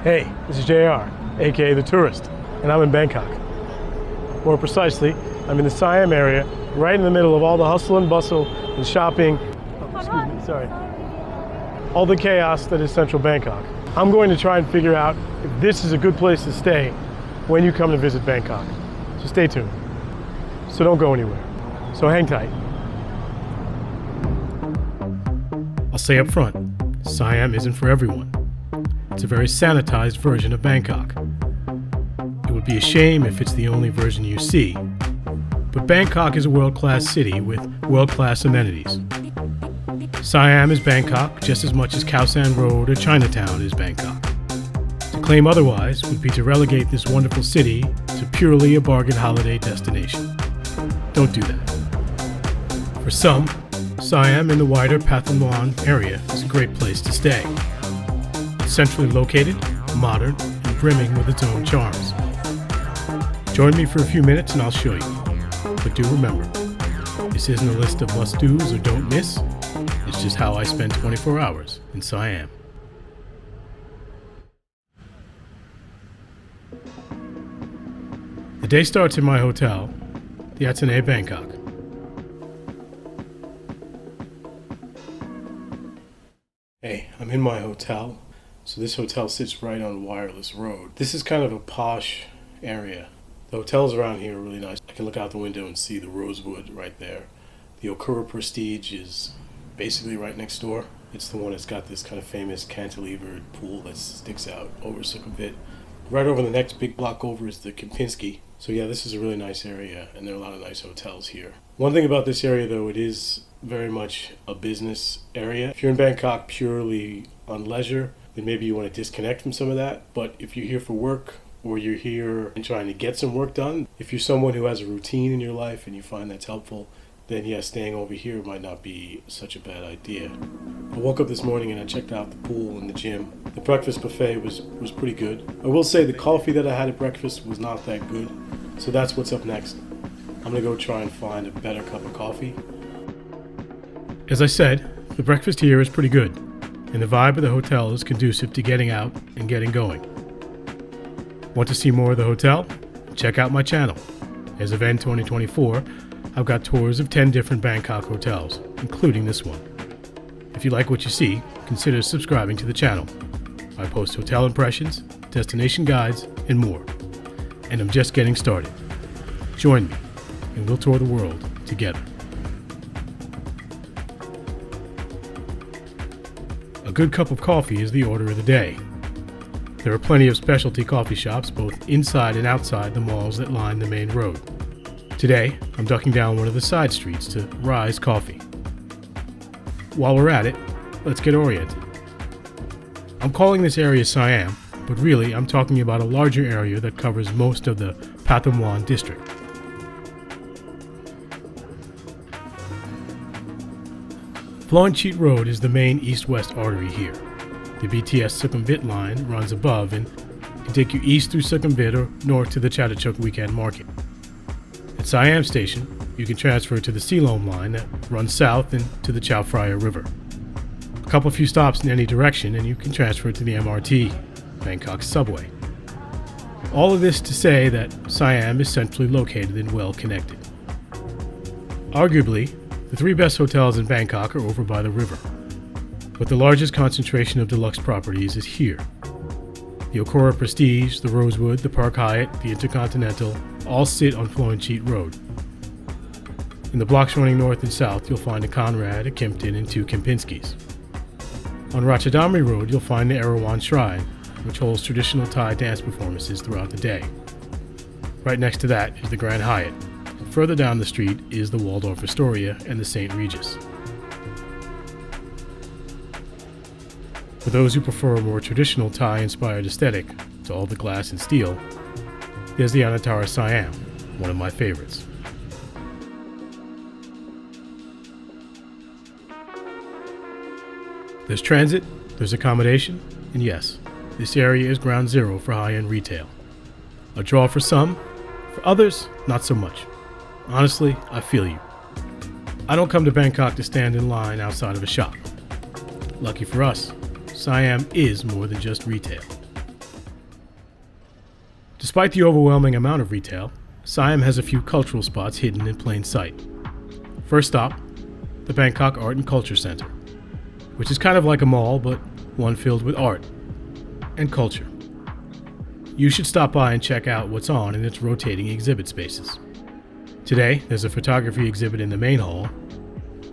Hey, this is JR, aka The Tourist, and I'm in Bangkok. More precisely, I'm in the Siam area, right in the middle of all the hustle and bustle and shopping, all the chaos that is central Bangkok. I'm going to try and figure out if this is a good place to stay when you come to visit Bangkok. So stay tuned. So don't go anywhere. So hang tight. I'll say up front, Siam isn't for everyone. It's a very sanitized version of Bangkok. It would be a shame if it's the only version you see, but Bangkok is a world-class city with world-class amenities. Siam is Bangkok just as much as Khao San Road or Chinatown is Bangkok. To claim otherwise would be to relegate this wonderful city to purely a bargain holiday destination. Don't do that. For some, Siam and the wider Pathan area is a great place to stay. It's centrally located, modern, and brimming with its own charms. Join me for a few minutes and I'll show you. But do remember, this isn't a list of must-dos or don't miss. It's just how I spend 24 hours in Siam. The day starts in my hotel, the Atene Bangkok. Hey, I'm in my hotel. So this hotel sits right on Wireless Road. This is kind of a posh area. The hotels around here are really nice. I can look out the window and see the Rosewood right there. The Okura Prestige is basically right next door. It's the one that's got this kind of famous cantilevered pool that sticks out over Sukhumvit. Right over the next big block over is the Kempinski. So yeah, this is a really nice area, and there are a lot of nice hotels here. One thing about this area, though, it is very much a business area. If you're in Bangkok purely on leisure, then maybe you want to disconnect from some of that. But if you're here for work, or you're here and trying to get some work done, if you're someone who has a routine in your life and you find that's helpful, then yeah, staying over here might not be such a bad idea. I woke up this morning and I checked out the pool and the gym. The breakfast buffet was pretty good. I will say the coffee that I had at breakfast was not that good, so that's what's up next. I'm gonna go try and find a better cup of coffee. As I said, the breakfast here is pretty good, and the vibe of the hotel is conducive to getting out and getting going. Want to see more of the hotel? Check out my channel. As of end 2024, I've got tours of 10 different Bangkok hotels, including this one. If you like what you see, consider subscribing to the channel. I post hotel impressions, destination guides, and more. And I'm just getting started. Join me, and we'll tour the world together. A good cup of coffee is the order of the day. There are plenty of specialty coffee shops both inside and outside the malls that line the main road. Today, I'm ducking down one of the side streets to Rise Coffee. While we're at it, let's get oriented. I'm calling this area Siam, but really I'm talking about a larger area that covers most of the Pathan district. Phloenchit Road is the main east-west artery here. The BTS Sukhumvit line runs above and can take you east through Sukhumvit or north to the Chatuchak Weekend Market. At Siam Station, you can transfer to the Silom line that runs south and to the Chao Phraya River. A few stops in any direction and you can transfer to the MRT, Bangkok's subway. All of this to say that Siam is centrally located and well connected. Arguably, the three best hotels in Bangkok are over by the river, but the largest concentration of deluxe properties is here. The Okura Prestige, the Rosewood, the Park Hyatt, the Intercontinental all sit on Phloenchit Road. In the blocks running north and south, you'll find a Conrad, a Kimpton, and two Kempinskis. On Ratchadamri Road, you'll find the Erawan Shrine, which holds traditional Thai dance performances throughout the day. Right next to that is the Grand Hyatt. And further down the street is the Waldorf Astoria and the St. Regis. For those who prefer a more traditional Thai-inspired aesthetic to all the glass and steel, there's the Anantara Siam, one of my favorites. There's transit, there's accommodation, and yes, this area is ground zero for high-end retail. A draw for some, for others, not so much. Honestly, I feel you. I don't come to Bangkok to stand in line outside of a shop. Lucky for us, Siam is more than just retail. Despite the overwhelming amount of retail, Siam has a few cultural spots hidden in plain sight. First stop, the Bangkok Art and Culture Center, which is kind of like a mall, but one filled with art and culture. You should stop by and check out what's on in its rotating exhibit spaces. Today, there's a photography exhibit in the main hall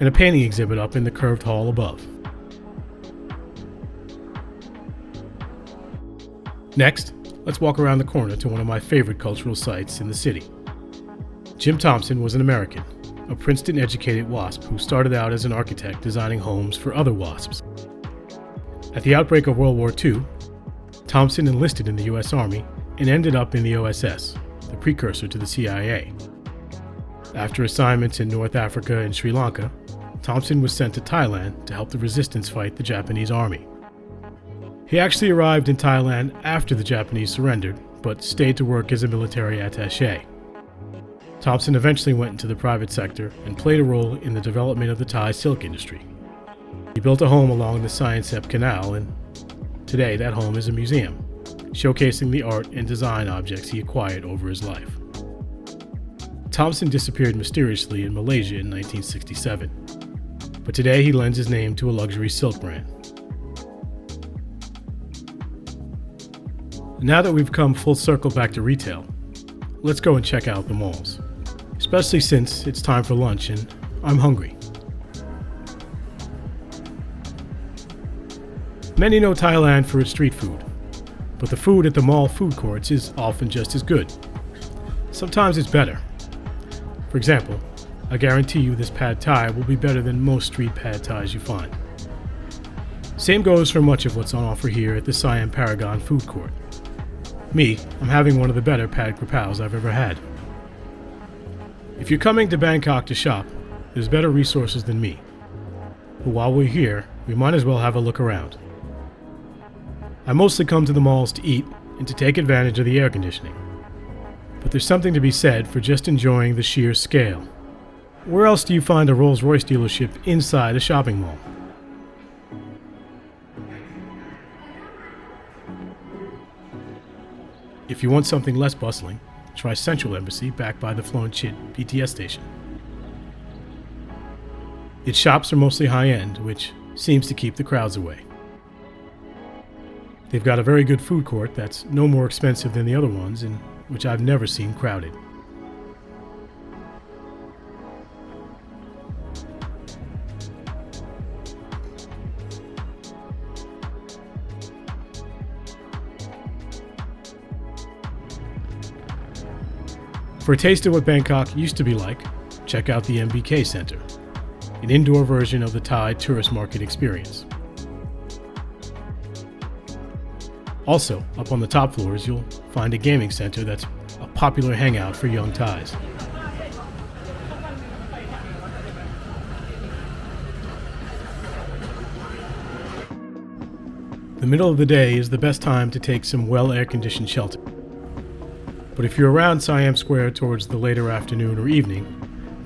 and a painting exhibit up in the curved hall above. Next, let's walk around the corner to one of my favorite cultural sites in the city. Jim Thompson was an American, a Princeton-educated WASP who started out as an architect designing homes for other WASPs. At the outbreak of World War II, Thompson enlisted in the U.S. Army and ended up in the OSS, the precursor to the CIA. After assignments in North Africa and Sri Lanka, Thompson was sent to Thailand to help the resistance fight the Japanese army. He actually arrived in Thailand after the Japanese surrendered, but stayed to work as a military attaché. Thompson eventually went into the private sector and played a role in the development of the Thai silk industry. He built a home along the Siam Area Canal, and today that home is a museum, showcasing the art and design objects he acquired over his life. Thompson disappeared mysteriously in Malaysia in 1967, but today he lends his name to a luxury silk brand. Now that we've come full circle back to retail, let's go and check out the malls, especially since it's time for lunch and I'm hungry. Many know Thailand for its street food, but the food at the mall food courts is often just as good. Sometimes it's better. For example, I guarantee you this pad thai will be better than most street pad thais you find. Same goes for much of what's on offer here at the Siam Paragon food court. Me, I'm having one of the better pad krapows I've ever had. If you're coming to Bangkok to shop, there's better resources than me. But while we're here, we might as well have a look around. I mostly come to the malls to eat and to take advantage of the air conditioning. But there's something to be said for just enjoying the sheer scale. Where else do you find a Rolls-Royce dealership inside a shopping mall? If you want something less bustling, try Central Embassy back by the Phnom Chit BTS station. Its shops are mostly high-end, which seems to keep the crowds away. They've got a very good food court that's no more expensive than the other ones, and which I've never seen crowded. For a taste of what Bangkok used to be like, check out the MBK Center, an indoor version of the Thai tourist market experience. Also, up on the top floors, you'll find a gaming center that's a popular hangout for young Thais. The middle of the day is the best time to take some well-air-conditioned shelter. But if you're around Siam Square towards the later afternoon or evening,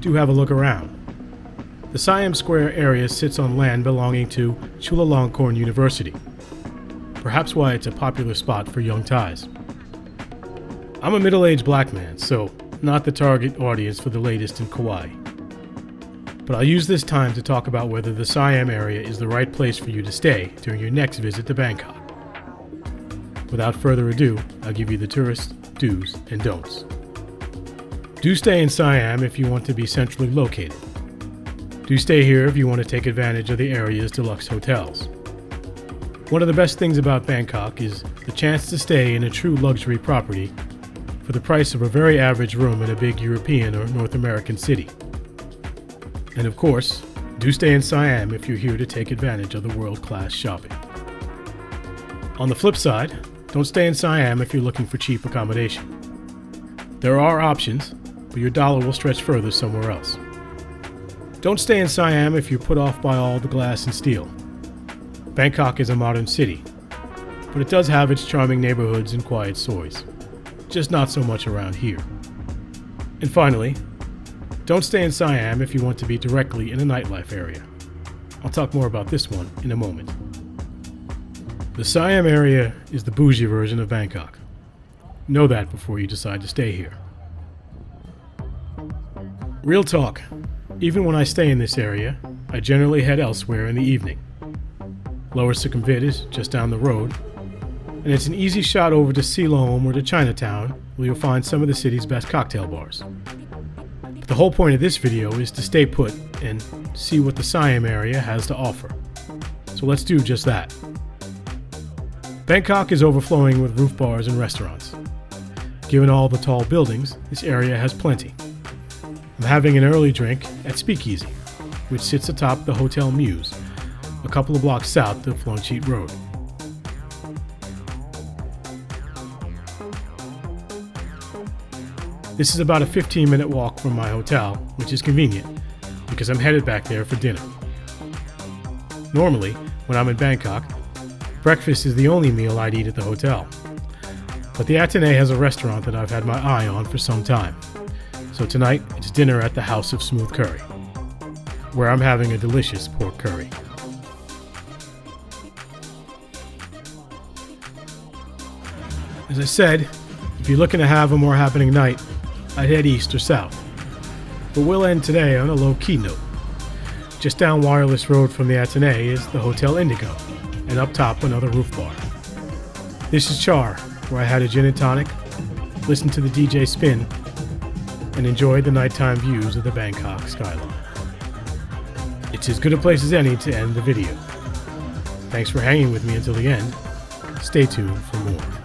do have a look around. The Siam Square area sits on land belonging to Chulalongkorn University, perhaps why it's a popular spot for young Thais. I'm a middle-aged black man, so not the target audience for the latest in kawaii. But I'll use this time to talk about whether the Siam area is the right place for you to stay during your next visit to Bangkok. Without further ado, I'll give you the tourist do's and don'ts. Do stay in Siam if you want to be centrally located. Do stay here if you want to take advantage of the area's deluxe hotels. One of the best things about Bangkok is the chance to stay in a true luxury property for the price of a very average room in a big European or North American city. And of course, do stay in Siam if you're here to take advantage of the world-class shopping. On the flip side, don't stay in Siam if you're looking for cheap accommodation. There are options, but your dollar will stretch further somewhere else. Don't stay in Siam if you're put off by all the glass and steel. Bangkok is a modern city, but it does have its charming neighborhoods and quiet sois. Just not so much around here. And finally, don't stay in Siam if you want to be directly in a nightlife area. I'll talk more about this one in a moment. The Siam area is the bougie version of Bangkok. Know that before you decide to stay here. Real talk. Even when I stay in this area, I generally head elsewhere in the evening. Lower Sukhumvit is just down the road, and it's an easy shot over to Siloam or to Chinatown, where you'll find some of the city's best cocktail bars. But the whole point of this video is to stay put and see what the Siam area has to offer. So let's do just that. Bangkok is overflowing with roof bars and restaurants. Given all the tall buildings, this area has plenty. I'm having an early drink at Speakeasy, which sits atop the Hotel Muse, a couple of blocks south of Floncheat Road. This is about a 15-minute walk from my hotel, which is convenient, because I'm headed back there for dinner. Normally, when I'm in Bangkok, breakfast is the only meal I'd eat at the hotel. But the Athénée has a restaurant that I've had my eye on for some time. So tonight, it's dinner at the House of Smooth Curry, where I'm having a delicious pork curry. As I said, if you're looking to have a more happening night, I'd head east or south. But we'll end today on a low-key note. Just down Wireless Road from the Athénée is the Hotel Indigo, and up top another roof bar. This is Char, where I had a gin and tonic, listened to the DJ spin, and enjoyed the nighttime views of the Bangkok skyline. It's as good a place as any to end the video. Thanks for hanging with me until the end. Stay tuned for more.